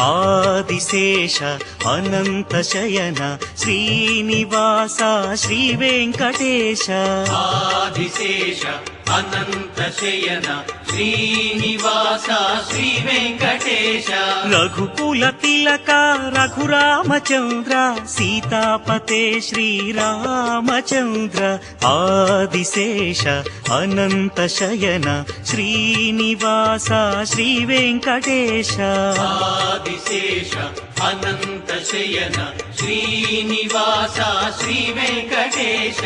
ఆదిశేష అనంత శయన శ్రీనివాస శ్రీ వెంకటేశ ఆదిశేష అనంత శయన శ్రీనివాస శ్రీ వెంకటేశ రఘుకుల తిలక రఘురామచంద్ర సీతాపతే శ్రీరామచంద్ర ఆదిశేష అనంత శయన శ్రీనివాస శ్రీ వెంకటేశ ఆదిశేష అనంత శయన శ్రీనివాస శ్రీ వెంకటేశ